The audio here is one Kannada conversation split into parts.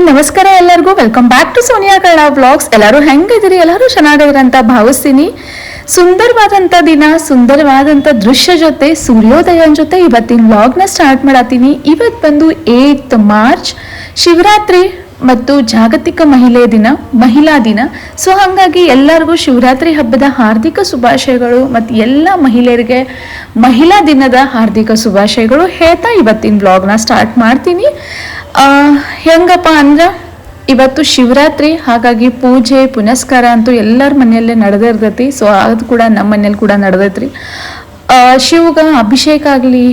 ನಮಸ್ಕಾರ ಎಲ್ಲರಿಗೂ. Welcome back to Sonia Kannada vlogs. ಎಲ್ಲರೂ ಹೆಂಗಿದ್ದೀರಿ? ಎಲ್ಲರೂ ಚೆನ್ನಾಗಿದ್ದೀರಿ ಅಂತ ಭಾವಿಸ್ತೀನಿ. ಸುಂದರವಾದಂಥ ದಿನ, ಸುಂದರವಾದಂಥ ದೃಶ್ಯ ಜೊತೆ, ಸೂರ್ಯೋದಯ ಜೊತೆ ಇವತ್ತಿನ ವ್ಲಾಗ್ನ ಸ್ಟಾರ್ಟ್ ಮಾಡತ್ತೀನಿ. ಇವತ್ತು ಬಂದು 8 ಮಾರ್ಚ್, ಶಿವರಾತ್ರಿ ಮತ್ತು ಜಾಗತಿಕ ಮಹಿಳಾ ದಿನ. ಸೊ ಹಾಗಾಗಿ ಎಲ್ಲರಿಗೂ ಶಿವರಾತ್ರಿ ಹಬ್ಬದ ಹಾರ್ದಿಕ ಶುಭಾಶಯಗಳು ಮತ್ತು ಎಲ್ಲ ಮಹಿಳೆಯರಿಗೆ ಮಹಿಳಾ ದಿನದ ಹಾರ್ದಿಕ ಶುಭಾಶಯಗಳು ಹೇಳ್ತಾ ಇವತ್ತಿನ ವ್ಲಾಗ್ನ ಸ್ಟಾರ್ಟ್ ಮಾಡ್ತೀನಿ. ಹೆಂಗಪ್ಪ ಅಂದ್ರೆ ಇವತ್ತು ಶಿವರಾತ್ರಿ, ಹಾಗಾಗಿ ಪೂಜೆ ಪುನಸ್ಕಾರ ಅಂತೂ ಎಲ್ಲರ ಮನೆಯಲ್ಲೇ ನಡೆದಿರ್ತೈತಿ. ಸೊ ಅದು ಕೂಡ ನಮ್ಮ ಮನೇಲಿ ಕೂಡ ನಡೆದೈತ್ರಿ. ಶಿವಗ ಅಭಿಷೇಕ ಆಗಲಿ,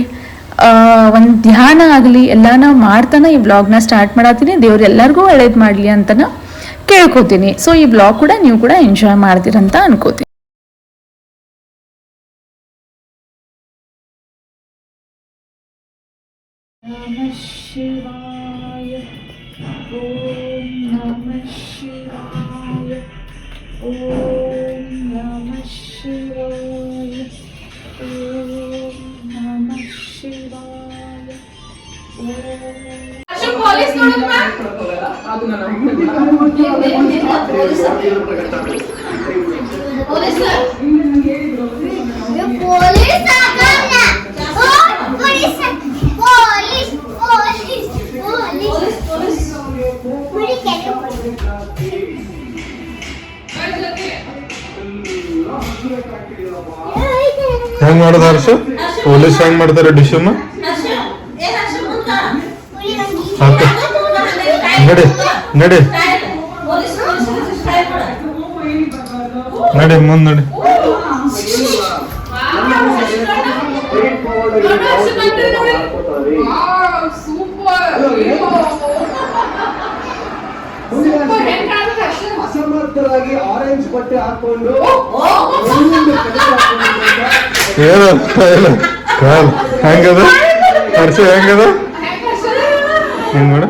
ಒಂದು ಧ್ಯಾನ ಆಗಲಿ ಎಲ್ಲಾನ ಮಾಡ್ತಾನೆ ಈ ವ್ಲಾಗ್ನ ಸ್ಟಾರ್ಟ್ ಮಾಡತ್ತೀನಿ. ದೇವ್ರು ಎಲ್ಲರಿಗೂ ಒಳ್ಳೇದು ಮಾಡಲಿ ಅಂತನ ಕೇಳ್ಕೊತೀನಿ. ಸೊ ಈ ವ್ಲಾಗ್ ಕೂಡ ನೀವು ಕೂಡ ಎಂಜಾಯ್ ಮಾಡ್ತೀರಂತ ಅನ್ಕೋತೀನಿ. ನಮಃ ಶಿವಾಯ, ಓಂ ನಮಃ ಶಿವಾಯ, ಓಂ ನಮಃ ಶಿವಾಯ, ಓಂ ನಮಃ ಶಿವಾಯ, ಪೊಲೀಸ್ ಹೆಂಗ್ ಮಾಡೋದು ಹರ್ಷ? ಪೊಲೀಸ್ ಹೆಂಗ್ ಮಾಡ್ತಾರೆ ಡಿಶಮ್ಮ? ನಡಿ ನಡಿ ನಡಿ ಮುಂದ್ ನಡಿ. ಅಸಮರ್ಥರಾಗಿ ಆರೆಂಜ್ ಬಟ್ಟೆ ಹಾಕೊಂಡು ಏನು ಕಾಲ್ ಹೆಂಗದ ಹರ್ಷ? ಹೆಂಗದ ಹೆಂಗ್ ನೋಡ?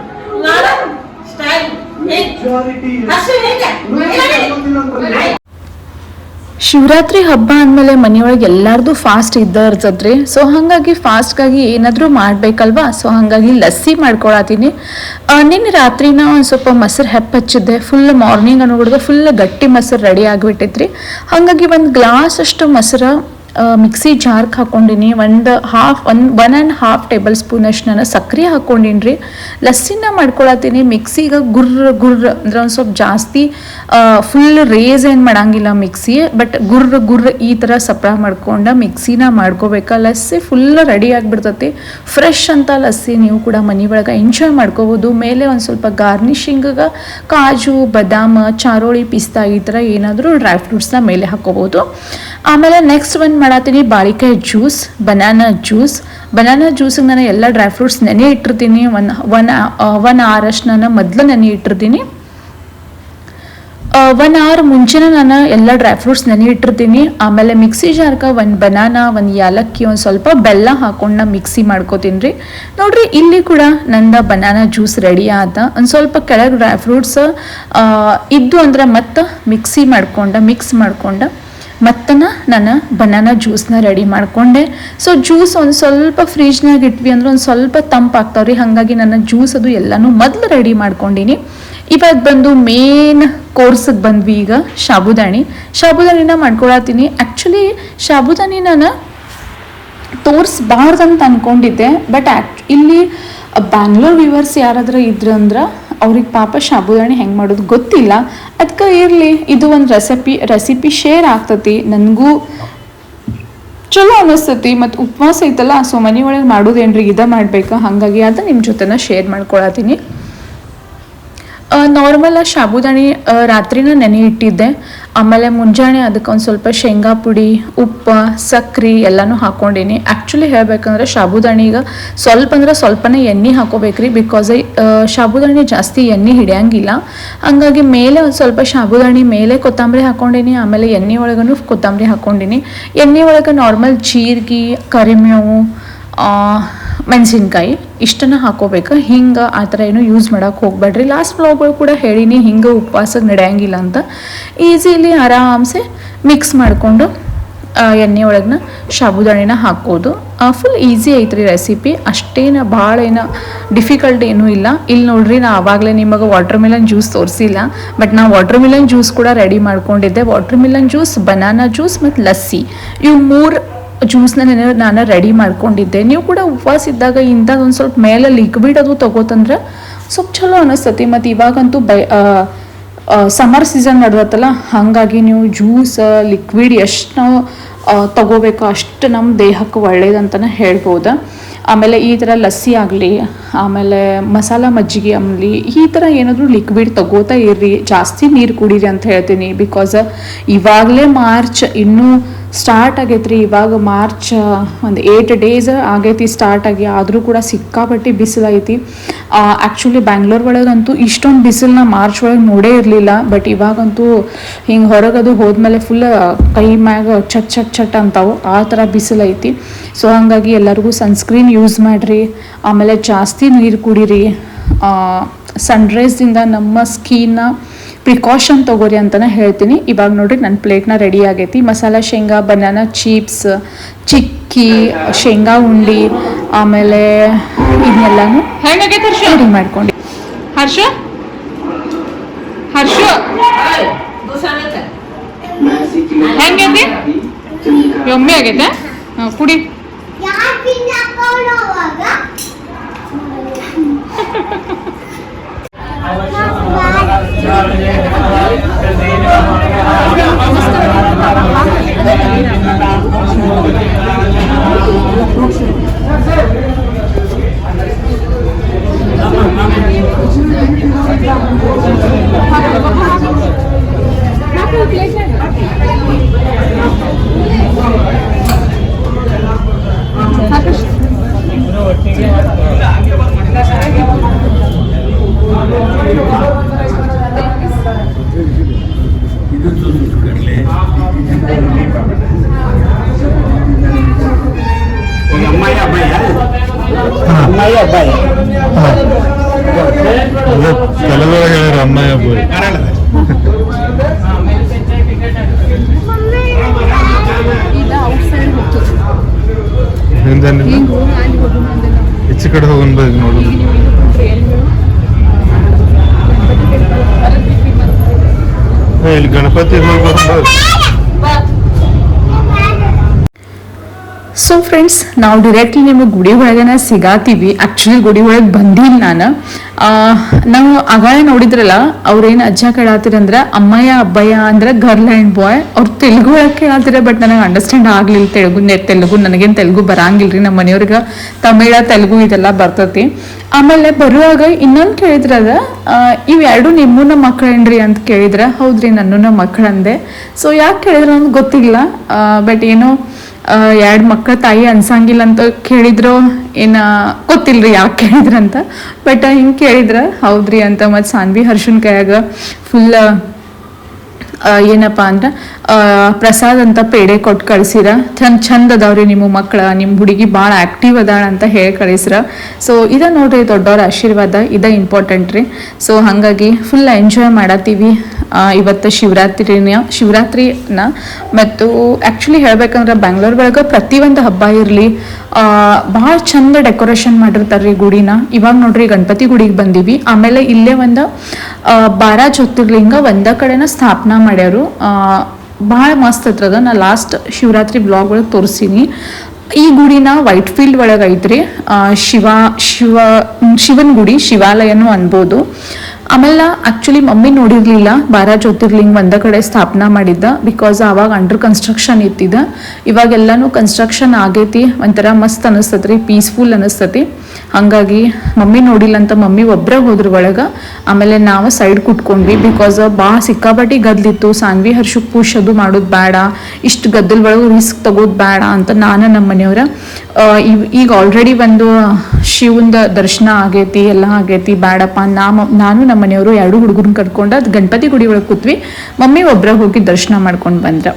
ಶಿವರಾತ್ರಿ ಹಬ್ಬ ಅಂದಮೇಲೆ ಮನೆಯೊಳಗೆ ಎಲ್ಲಾರ್ದು ಫಾಸ್ಟ್ ಇರ್ತದ್ರಿ. ಸೊ ಹಾಗಾಗಿ ಫಾಸ್ಟ್ಗಾಗಿ ಏನಾದರೂ ಮಾಡಬೇಕಲ್ವಾ? ಸೊ ಹಾಗಾಗಿ ಲಸ್ಸಿ ಮಾಡ್ಕೊಳತ್ತೀನಿ. ನಿನ್ನೆ ರಾತ್ರಿನ ಒಂದು ಸ್ವಲ್ಪ ಮೊಸರು ಹಚ್ಚಿದ್ದೆ. ಫುಲ್ ಮಾರ್ನಿಂಗ್ ಅನ್ನೋದು ಫುಲ್ ಗಟ್ಟಿ ಮೊಸರು ರೆಡಿ ಆಗಿಬಿಟ್ಟಿದ್ರಿ. ಹಾಗಾಗಿ ಒಂದು ಗ್ಲಾಸ್ ಅಷ್ಟು ಮೊಸರು ಮಿಕ್ಸಿ ಜಾರ್ಗೆ ಹಾಕೊಂಡಿನಿ. 1.5 ಟೇಬಲ್ ಸ್ಪೂನ್ ಅಷ್ಟು ನಾನು ಸಕ್ಕರೆ ಹಾಕೊಂಡಿನಿ ರೀ. ಲಸ್ಸಿನ ಮಾಡ್ಕೊಳತ್ತೀನಿ. ಮಿಕ್ಸಿಗೆ ಗುರ್ರ ಅಂದ್ರೆ ಒಂದು ಸ್ವಲ್ಪ ಜಾಸ್ತಿ ಫುಲ್ ರೇಸ್ ಏನು ಮಾಡಂಗಿಲ್ಲ ಮಿಕ್ಸಿ, ಬಟ್ ಗುರ್ರ ಈ ಥರ ಸಪ್ರ ಮಾಡ್ಕೊಂಡು ಮಿಕ್ಸಿನ ಮಾಡ್ಕೋಬೇಕಾ. ಲಸ್ಸಿ ಫುಲ್ ರೆಡಿ ಆಗಿಬಿಡ್ತೈತಿ. ಫ್ರೆಶ್ ಅಂತ ಲಸ್ಸಿ ನೀವು ಕೂಡ ಮನೆ ಒಳಗೆ ಎಂಜಾಯ್ ಮಾಡ್ಕೋಬೋದು. ಮೇಲೆ ಒಂದು ಸ್ವಲ್ಪ ಗಾರ್ನಿಶಿಂಗಿಗೆ ಕಾಜು, ಬಾದಾಮ್, ಚಾರೋಳಿ, ಪಿಸ್ತಾ ಈ ಥರ ಏನಾದರೂ ಡ್ರೈ ಫ್ರೂಟ್ಸ್ನ ಮೇಲೆ ಹಾಕೋಬೋದು. ಆಮೇಲೆ ನೆಕ್ಸ್ಟ್ ಒಂದು ಮಾಡತ್ತೀನಿ ಬಾಳಿಕಾಯಿ ಜ್ಯೂಸ್, ಬನಾನಾ ಜ್ಯೂಸಿಗೆ ನಾನು ಎಲ್ಲ ಡ್ರೈ ಫ್ರೂಟ್ಸ್ ನೆನೆ ಇಟ್ಟಿರ್ತೀನಿ. ಒನ್ ಅವರ್ ಅಷ್ಟು ನಾನು ಮೊದಲು ನೆನೆ ಇಟ್ಟಿರ್ತೀನಿ. 1 ಅವರ್ ಮುಂಚೆನೇ ನಾನು ಎಲ್ಲ ಡ್ರೈ ಫ್ರೂಟ್ಸ್ ನೆನೆ ಇಟ್ಟಿರ್ತೀನಿ. ಆಮೇಲೆ ಮಿಕ್ಸಿ ಜಾರ್ಗೆ 1 ಬನಾನಾ, 1 ಯಾಲಕ್ಕಿ, ಒಂದು ಸ್ವಲ್ಪ ಬೆಲ್ಲ ಹಾಕೊಂಡು ಮಿಕ್ಸಿ ಮಾಡ್ಕೋತೀನಿ ರೀ. ನೋಡ್ರಿ ಇಲ್ಲಿ ಕೂಡ ನಂದು ಬನಾನಾ ಜ್ಯೂಸ್ ರೆಡಿ ಆದ. ಒಂದು ಸ್ವಲ್ಪ ಕೆಳಗೆ ಡ್ರೈ ಫ್ರೂಟ್ಸ್ ಇದ್ದು ಅಂದ್ರೆ ಮತ್ತೆ ಮಿಕ್ಸ್ ಮಾಡ್ಕೊಂಡು ನಾನು ಬನಾನಾ ಜ್ಯೂಸ್ನ ರೆಡಿ ಮಾಡಿಕೊಂಡೆ. ಸೊ ಜ್ಯೂಸ್ ಒಂದು ಸ್ವಲ್ಪ ಫ್ರಿಜ್ನಾಗ ಇಟ್ವಿ ಅಂದ್ರೆ ಒಂದು ಸ್ವಲ್ಪ ತಂಪಾಗ್ತಾವ್ರಿ. ಹಾಗಾಗಿ ನನ್ನ ಜ್ಯೂಸ್ ಅದು ಎಲ್ಲನೂ ಮೊದಲು ರೆಡಿ ಮಾಡ್ಕೊಂಡಿನಿ. ಇವತ್ತು ಬಂದು ಮೇನ್ ಕೋರ್ಸಿಗೆ ಬಂದ್ವಿ. ಈಗ ಸಾಬುದಾಣಿನ ಮಾಡ್ಕೊಳತ್ತೀನಿ. ಆ್ಯಕ್ಚುಲಿ ಸಾಬುದಾನಿ ನಾನು ತೋರಿಸ್ಬಾರ್ದಂತ ಅಂದ್ಕೊಂಡಿದ್ದೆ, ಬಟ್ ಇಲ್ಲಿ ಬ್ಯಾಂಗ್ಳೂರ್ ವ್ಯೂವರ್ಸ್ ಯಾರಾದ್ರೂ ಇದ್ರು ಅಂದ್ರೆ ಅವ್ರಿಗೆ ಪಾಪ ಸಾಬುದಾಣಿ ಹೆಂಗೆ ಮಾಡೋದು ಗೊತ್ತಿಲ್ಲ. ಅದಕ್ಕೆ ಇರಲಿ, ಇದು ಒಂದು ರೆಸಿಪಿ ಶೇರ್ ಆಗ್ತತಿ. ನನಗೂ ಚಲೋ ಅನ್ನಿಸ್ತತಿ. ಮತ್ತು ಉಪವಾಸ ಐತಲ್ಲ, ಸೊ ಮನೆ ಒಳಗೆ ಮಾಡೋದೇನ್ರಿ ಇದ ಮಾಡ್ಬೇಕಾ, ಹಾಗಾಗಿ ಅದು ನಿಮ್ಮ ಜೊತೆನ ಶೇರ್ ಮಾಡ್ಕೊಳತ್ತೀನಿ. ನಾರ್ಮಲ್ ಸಾಬುದಾಣಿ ರಾತ್ರಿನ ನೆನೆ ಇಟ್ಟಿದ್ದೆ. ಆಮೇಲೆ ಮುಂಜಾನೆ ಅದಕ್ಕೆ ಒಂದು ಸ್ವಲ್ಪ ಶೇಂಗಾ ಪುಡಿ, ಉಪ್ಪು, ಸಕ್ಕರೆ ಎಲ್ಲನೂ ಹಾಕ್ಕೊಂಡೀನಿ. ಆ್ಯಕ್ಚುಲಿ ಹೇಳ್ಬೇಕಂದ್ರೆ ಸಾಬುದಾಣಿಗೆ ಸ್ವಲ್ಪನೇ ಎಣ್ಣೆ ಹಾಕೋಬೇಕ್ರಿ. ಬಿಕಾಸ್ ಸಾಬುದಾಣಿ ಜಾಸ್ತಿ ಎಣ್ಣೆ ಹಿಡಿಯಂಗಿಲ್ಲ. ಹಾಗಾಗಿ ಮೇಲೆ ಒಂದು ಸ್ವಲ್ಪ ಸಾಬುದಾಣಿ ಮೇಲೆ ಕೊತ್ತಂಬರಿ ಹಾಕ್ಕೊಂಡೀನಿ. ಆಮೇಲೆ ಎಣ್ಣೆ ಒಳಗೂ ಕೊತ್ತಂಬರಿ ಹಾಕ್ಕೊಂಡೀನಿ. ಎಣ್ಣೆ ಒಳಗೆ ನಾರ್ಮಲ್ ಜೀರಿಗೆ, ಕರಿಬೇವು, ಮೆಣಸಿನ್ಕಾಯಿ ಇಷ್ಟನ್ನು ಹಾಕೋಬೇಕು. ಹಿಂಗೆ ಆ ಥರ ಏನು ಯೂಸ್ ಮಾಡೋಕೆ ಹೋಗ್ಬೇಡ್ರಿ. ಲಾಸ್ಟ್ ವ್ಲಾಗ್ಗಳು ಕೂಡ ಹೇಳೀನಿ ಹಿಂಗೆ ಉಪವಾಸಕ್ಕೆ ನಡೆಯಂಗಿಲ್ಲ ಅಂತ. ಈಸಿಲಿ ಆರಾಮ್ಸೆ ಮಿಕ್ಸ್ ಮಾಡಿಕೊಂಡು ಎಣ್ಣೆ ಒಳಗನ ಸಾಬುದಾಣಿನ ಹಾಕೋದು. ಫುಲ್ ಈಸಿ ಐತ್ರಿ ರೆಸಿಪಿ, ಅಷ್ಟೇನು ಭಾಳ ಏನು ಡಿಫಿಕಲ್ಟ್ ಏನೂ ಇಲ್ಲ. ಇಲ್ಲಿ ನೋಡ್ರಿ ನಾ ಆವಾಗಲೇ ನಿಮಗೆ ವಾಟರ್ ಮಿಲನ್ ಜ್ಯೂಸ್ ತೋರಿಸಿಲ್ಲ, ಬಟ್ ನಾ ವಾಟರ್ ಮಿಲನ್ ಜ್ಯೂಸ್ ಕೂಡ ರೆಡಿ ಮಾಡ್ಕೊಂಡಿದ್ದೆ. Water Milan juice, banana juice ಮತ್ತು ಲಸ್ಸಿ, ಇವು 3 ಜ್ಯೂಸ್ನ ನಾನು ರೆಡಿ ಮಾಡ್ಕೊಂಡಿದ್ದೆ. ನೀವು ಕೂಡ ಉಪವಾಸ ಇದ್ದಾಗ ಇಂಥದ್ದು ಒಂದು ಸ್ವಲ್ಪ ಮೇಲೆ ಲಿಕ್ವಿಡ್ ಅದು ತಗೋತಂದ್ರೆ ಸ್ವಲ್ಪ ಚಲೋ ಅನಿಸ್ತತಿ. ಮತ್ತು ಇವಾಗಂತೂ ಸಮ್ಮರ್ ಸೀಸನ್ ನಡೆದತ್ತಲ್ಲ, ಹಾಗಾಗಿ ನೀವು ಜ್ಯೂಸ್ ಲಿಕ್ವಿಡ್ ಎಷ್ಟು ನಾವು ತಗೋಬೇಕು ಅಷ್ಟು ನಮ್ಮ ದೇಹಕ್ಕೆ ಒಳ್ಳೇದಂತಲೇ ಹೇಳ್ಬೋದು. ಆಮೇಲೆ ಈ ಥರ ಲಸ್ಸಿ ಆಗಲಿ, ಆಮೇಲೆ ಮಸಾಲ ಮಜ್ಜಿಗೆ ಆಗಲಿ, ಈ ಥರ ಏನಾದರೂ ಲಿಕ್ವಿಡ್ ತಗೋತಾ ಇರ್ರಿ, ಜಾಸ್ತಿ ನೀರು ಕುಡೀರಿ ಅಂತ ಹೇಳ್ತೀನಿ. ಬಿಕಾಸ್ ಇವಾಗಲೇ ಮಾರ್ಚ್ ಇನ್ನೂ ಸ್ಟಾರ್ಟ್ ಆಗೈತ್ರಿ. ಇವಾಗ ಮಾರ್ಚ್ ಒಂದು 8 ಡೇಸ್ ಆಗೈತಿ ಸ್ಟಾರ್ಟ್ ಆಗಿ, ಆದರೂ ಕೂಡ ಸಿಕ್ಕಾಪಟ್ಟಿ ಬಿಸಿಲೈತಿ. ಆ್ಯಕ್ಚುಲಿ ಬ್ಯಾಂಗ್ಳೂರ್ ಒಳಗಂತೂ ಇಷ್ಟೊಂದು ಬಿಸಿಲನ್ನ ಮಾರ್ಚ್ ಒಳಗೆ ನೋಡೇ ಇರಲಿಲ್ಲ. ಬಟ್ ಇವಾಗಂತೂ ಹಿಂಗೆ ಹೊರಗದು ಹೋದ್ಮೇಲೆ ಫುಲ್ ಕೈ ಮ್ಯಾಗ ಚಟ್ ಚಟ್ ಚಟ್ ಅಂತಾವು, ಆ ಥರ ಬಿಸಿಲೈತಿ. ಸೊ ಹಾಗಾಗಿ ಎಲ್ಲರಿಗೂ ಸನ್ಸ್ಕ್ರೀನ್ ಯೂಸ್ ಮಾಡಿರಿ, ಆಮೇಲೆ ಜಾಸ್ತಿ ನೀರು ಕುಡೀರಿ. ಸನ್ರೈಸ್ದಿಂದ ನಮ್ಮ ಸ್ಕಿನ್ನ ಪ್ರಿಕಾಷನ್ ತೊಗೋರಿ ಅಂತಲೇ ಹೇಳ್ತೀನಿ. ಇವಾಗ ನೋಡಿರಿ ನನ್ನ ಪ್ಲೇಟ್ನ ರೆಡಿ ಆಗೈತಿ. ಮಸಾಲ ಶೇಂಗಾ, ಬನಾನಾ ಚಿಪ್ಸ್, ಚಿಕ್ಕಿ, ಶೇಂಗಾ ಉಂಡಿ, ಆಮೇಲೆ ಇದನ್ನೆಲ್ಲನೂ ರೆಡಿ ಮಾಡ್ಕೊಂಡು. ಹರ್ಷ ಹರ್ಷ ಹೆಂಗೈತಿ? ಒಮ್ಮೆ ಆಗೈತೆ ಕುಡಿ. తెలుగులో ಹೇಳ್ಯಾರ ಅಮ್ಮಾಯಿ ಅಬ್ಬಾಯಿ. ಈಚೆ ಕಡೆ ಹೋಗೋಣ ನೋಡು. ಇಲ್ಲಿ ಗಣಪತಿ ಸೊ ಫ್ರೆಂಡ್ಸ್, ನಾವು ಡೈರೆಕ್ಟ್ಲಿ ನಿಮಗೆ ಗುಡಿ ಒಳಗನ ಸಿಗಾತೀವಿ. ಆ್ಯಕ್ಚುಲಿ ಗುಡಿ ಒಳಗೆ ಬಂದಿಲ್ಲ ನಾನು. ನಾವು ಆಗಾಳೆ ನೋಡಿದ್ರಲ್ಲ, ಅವ್ರೇನು ಅಜ್ಜ ಕೇಳಾತಿರಂದ್ರೆ ಅಮ್ಮಯ್ಯ ಅಬ್ಬಯ್ಯ ಅಂದ್ರೆ ಗರ್ಲ್ ಆ್ಯಂಡ್ ಬಾಯ್. ಅವ್ರು ತೆಲುಗು ಒಳಗೆ ಕೇಳಾತಿರ, ಬಟ್ ನನಗೆ ಅಂಡರ್ಸ್ಟ್ಯಾಂಡ್ ಆಗಲಿಲ್ಲ ತೆಲುಗು. ನನಗೇನು ತೆಲುಗು ಬರಂಗಿಲ್ಲ ರೀ. ನಮ್ಮ ಮನೆಯವ್ರಿಗೆ ತಮಿಳ, ತೆಲುಗು ಇದೆಲ್ಲ ಬರ್ತೈತಿ. ಆಮೇಲೆ ಬರುವಾಗ ಇನ್ನೊಂದು ಕೇಳಿದ್ರದ, ಇವೆರಡು ನಿಮ್ಮನ್ನ ಮಕ್ಕಳೇನ್ರಿ ಅಂತ ಕೇಳಿದ್ರೆ, ಹೌದ್ರಿ ನನ್ನೂ ಮಕ್ಕಳಂದೆ. ಸೊ ಯಾಕೆ ಕೇಳಿದ್ರೆ ನನಗೆ ಗೊತ್ತಿಲ್ಲ, ಬಟ್ ಏನೋ 2 ಮಕ್ಕಳ ತಾಯಿ ಅನ್ಸಂಗಿಲ್ಲ ಅಂತ ಕೇಳಿದ್ರು, ಏನು ಗೊತ್ತಿಲ್ರಿ ಯಾಕೆ ಕೇಳಿದ್ರಂತ. ಬಟ್ ಹಿಂಗೆ ಕೇಳಿದ್ರೆ ಹೌದ್ರಿ ಅಂತ. ಮತ್ತು ಸಾನ್ವಿ ಹರ್ಷನ್ ಕೈಯಾಗ ಫುಲ್ ಏನಪ್ಪ ಅಂದ್ರೆ ಪ್ರಸಾದ್ ಅಂತ ಪೇಡೆ ಕೊಟ್ಟು ಕಳಿಸಿರ. ಚಂದ ಅದಾವ್ರಿ ನಿಮ್ಮ ಮಕ್ಕಳ, ನಿಮ್ಮ ಹುಡುಗಿ ಭಾಳ ಆ್ಯಕ್ಟಿವ್ ಅದಾಳ ಅಂತ ಹೇಳಿ ಕಳಿಸ್ರ. ಸೊ ಇದ ನೋಡ್ರಿ ದೊಡ್ಡವ್ರ ಆಶೀರ್ವಾದ, ಇದ ಇಂಪಾರ್ಟೆಂಟ್ ರೀ. ಸೊ ಹಾಗಾಗಿ ಫುಲ್ ಎಂಜಾಯ್ ಮಾಡತ್ತೀವಿ ಇವತ್ತು ಶಿವರಾತ್ರಿನ. ಮತ್ತು ಆ್ಯಕ್ಚುಲಿ ಹೇಳ್ಬೇಕಂದ್ರೆ ಬ್ಯಾಂಗ್ಳೂರ್ ಒಳಗೆ ಪ್ರತಿಯೊಂದು ಹಬ್ಬ ಇರಲಿ ಭಾಳ ಚಂದ ಡೆಕೋರೇಷನ್ ಮಾಡಿರ್ತಾರೆ ರೀ ಗುಡಿನ. ಇವಾಗ ನೋಡ್ರಿ ಗಣಪತಿ ಗುಡಿಗೆ ಬಂದೀವಿ. ಆಮೇಲೆ ಇಲ್ಲೇ ಒಂದು 12 ಜ್ಯೋತಿರ್ಲಿಂಗ ಒಂದ ಕಡೆನ ಸ್ಥಾಪನಾ ಮಾಡ್ಯಾರು. ಭಾಳ ಮಸ್ತ್ ಹತ್ರದ. ನಾ ಲಾಸ್ಟ್ ಶಿವರಾತ್ರಿ ಬ್ಲಾಗ್ ಒಳಗೆ ತೋರಿಸೀನಿ. ಈ ಗುಡಿನ ವೈಟ್ ಫೀಲ್ಡ್ ಒಳಗೆ ಐತ್ರಿ. ಶಿವನ್ ಗುಡಿ, ಶಿವಾಲಯನೂ ಅನ್ಬೋದು. ಆಮೇಲೆ ಆ್ಯಕ್ಚುಲಿ ಮಮ್ಮಿ ನೋಡಿರಲಿಲ್ಲ 12 ಜ್ಯೋತಿರ್ಲಿಂಗ ಒಂದ ಕಡೆ ಸ್ಥಾಪನಾ ಮಾಡಿದ್ದ. ಬಿಕಾಸ್ ಆವಾಗ ಅಂಡರ್ ಕನ್ಸ್ಟ್ರಕ್ಷನ್ ಇತ್ತಿದ. ಇವಾಗೆಲ್ಲನೂ ಕನ್ಸ್ಟ್ರಕ್ಷನ್ ಆಗೈತಿ. ಒಂಥರ ಮಸ್ತ್ ಅನಿಸ್ತತ್ರಿ, ಪೀಸ್ಫುಲ್ ಅನಿಸ್ತತಿ. ಹಾಗಾಗಿ ಮಮ್ಮಿ ನೋಡಿಲ್ಲ ಅಂತ ಮಮ್ಮಿ ಒಬ್ಬರೇ ಹೋದ್ರ ಒಳಗೆ. ಆಮೇಲೆ ನಾವು ಸೈಡ್ ಕುಟ್ಕೊಂಡ್ವಿ. ಬಿಕಾಸ್ ಭಾಳ ಸಿಕ್ಕಾಪಟ್ಟಿ ಗದ್ಲಿತ್ತು. ಸಾನ್ವಿ ಹರ್ಷಕ್ಕೆ ಪುಷ್ ಅದು ಮಾಡೋದು ಬೇಡ, ಇಷ್ಟು ಗದ್ದಲ್ ಒಳಗೆ ರಿಸ್ಕ್ ತಗೋದು ಬೇಡ ಅಂತ ನಾನು ನಮ್ಮ ಮನೆಯವ್ರ ಈಗ ಆಲ್ರೆಡಿ ಒಂದು ಶಿವಂದ ದರ್ಶನ ಆಗೈತಿ, ಎಲ್ಲ ಆಗೈತಿ, ಬೇಡಪ್ಪ ನಾನು ನಮ್ಮ ಮನೆಯವರು 2 ಹುಡುಗರನ್ನ ಕರ್ಕೊಂಡು ಅದು ಗಣಪತಿ ಗುಡಿ ಒಳಗೆ ಕೂತ್ವಿ. ಮಮ್ಮಿ ಒಬ್ಬರ ಹೋಗಿ ದರ್ಶನ ಮಾಡ್ಕೊಂಡು ಬಂದ್ರ.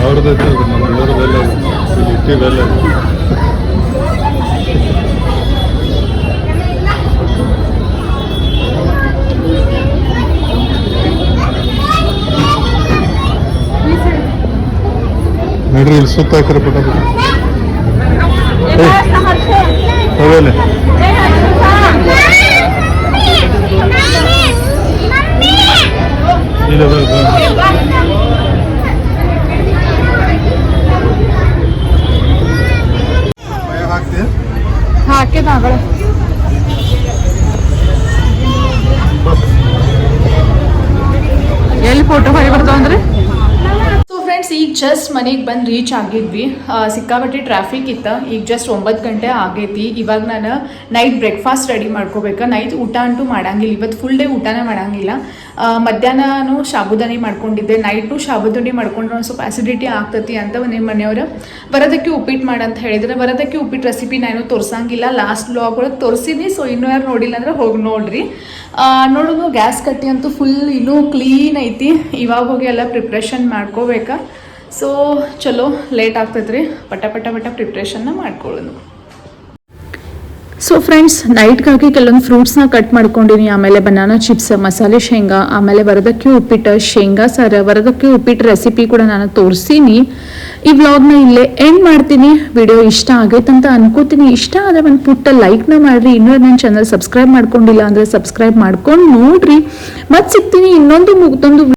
ಅವ್ರದ್ದು ನಮ್ಮ ದೇವ್ರದೆಲ್ಲ ಇಟ್ಟಿದ್ದೆಲ್ಲ ನೋಡ್ರಿ ಇಲ್ಲಿ ಸುತ್ತ ಹಾಕಿರ ಪುಟ ಹೋಗಲೆ ಇಲ್ಲ ಹಾಕ್ತಿ ಹಾಕಿದ ಎಲ್ಲಿ ಫೋಟೋ ಹೊರಗೆ ಬರ್ತಾವ ಅಂದ್ರೆ ಸೊ ಫ್ರೆಂಡ್ಸ್ ಈಗ ಜಸ್ಟ್ ಮನೆಗೆ ಬಂದು ರೀಚ್ ಆಗಿದ್ವಿ ಸಿಕ್ಕಾಪಟ್ಟೆ ಟ್ರಾಫಿಕ್ ಇತ್ತು ಈಗ ಜಸ್ಟ್ 9 ಗಂಟೆ ಆಗೈತಿ ಇವಾಗ ನಾನು ನೈಟ್ ಬ್ರೇಕ್ಫಾಸ್ಟ್ ರೆಡಿ ಮಾಡ್ಕೋಬೇಕು ನೈಟ್ ಊಟ ಅಂತೂ ಮಾಡಂಗಿಲ್ಲ ಇವತ್ತು ಫುಲ್ ಡೇ ಊಟನೇ ಮಾಡಂಗಿಲ್ಲ ಮಧ್ಯಾಹ್ನ ಸಾಬುದಾನಿ ಮಾಡ್ಕೊಂಡಿದ್ದೆ ನೈಟು ಸಾಬುದಾನಿ ಮಾಡ್ಕೊಂಡ್ರೆ ಒಂದು ಸ್ವಲ್ಪ ಆಸಿಡಿಟಿ ಆಗ್ತತಿ ಅಂತ ನಿಮ್ಮ ಮನೆಯವರು ಬರೋದಕ್ಕೆ ಉಪ್ಪಿಟ್ಟು ಮಾಡಂತ ಹೇಳಿದ್ರೆ ಬರೋದಕ್ಕೆ ಉಪ್ಪಿಟ್ಟು ರೆಸಿಪಿ ನಾನು ತೋರಿಸಂಗಿಲ್ಲ ಲಾಸ್ಟ್ ಬ್ಲಾಗ್ ಒಳಗೆ ತೋರಿಸಿದ್ನಿ ಸೊ ಇನ್ನೂ ಯಾರು ನೋಡಿಲ್ಲ ಅಂದ್ರೆ ಹೋಗಿ ನೋಡ್ರಿ ನೋಡೋದು ಗ್ಯಾಸ್ ಕಟ್ಟಿ ಅಂತೂ ಫುಲ್ ಇನ್ನೂ ಕ್ಲೀನ್ ಐತಿ ಇವಾಗ ಹೋಗಿ ಎಲ್ಲ ಪ್ರಿಪ್ರೇಷನ್ ಮಾಡ್ಕೋಬೇಕಾ ಸೊ ಚಲೋ ಲೇಟ್ ಆಗ್ತೈತ್ರಿ ಪಟ ಪ್ರಿಪ್ರೇಷನ್ನ ಮಾಡ್ಕೊಳ್ಳೋದು ಸೊ ಫ್ರೆಂಡ್ಸ್ ನೈಟ್ಗಾಗಿ ಕೆಲವೊಂದು ಫ್ರೂಟ್ಸ್ನ ಕಟ್ ಮಾಡ್ಕೊಂಡಿನಿ ಆಮೇಲೆ ಬನಾನಾ ಚಿಪ್ಸ್ ಮಸಾಲೆ ಶೇಂಗಾ ಆಮೇಲೆ ವರದಕ್ಕಿ ಉಪ್ಪಿಟ್ಟು ಶೇಂಗಾ ಸಾರ ವರದಕ್ಕಿ ಉಪ್ಪಿಟ್ಟು ರೆಸಿಪಿ ಕೂಡ ನಾನು ತೋರಿಸೀನಿ ಈ ವ್ಲಾಗ್ನ ಇಲ್ಲೇ ಎಂಡ್ ಮಾಡ್ತೀನಿ ವಿಡಿಯೋ ಇಷ್ಟ ಆಗೈತೆ ಅಂತ ಅನ್ಕೋತೀನಿ ಇಷ್ಟ ಆದರೆ ಒಂದು ಪುಟ್ಟ ಲೈಕ್ನ ಮಾಡಿರಿ ಇನ್ನೂ ನನ್ನ ಚಾನಲ್ ಸಬ್ಸ್ಕ್ರೈಬ್ ಮಾಡ್ಕೊಂಡಿಲ್ಲ ಅಂದರೆ ಸಬ್ಸ್ಕ್ರೈಬ್ ಮಾಡ್ಕೊಂಡು ನೋಡ್ರಿ ಮತ್ತೆ ಸಿಗ್ತೀನಿ ಇನ್ನೊಂದು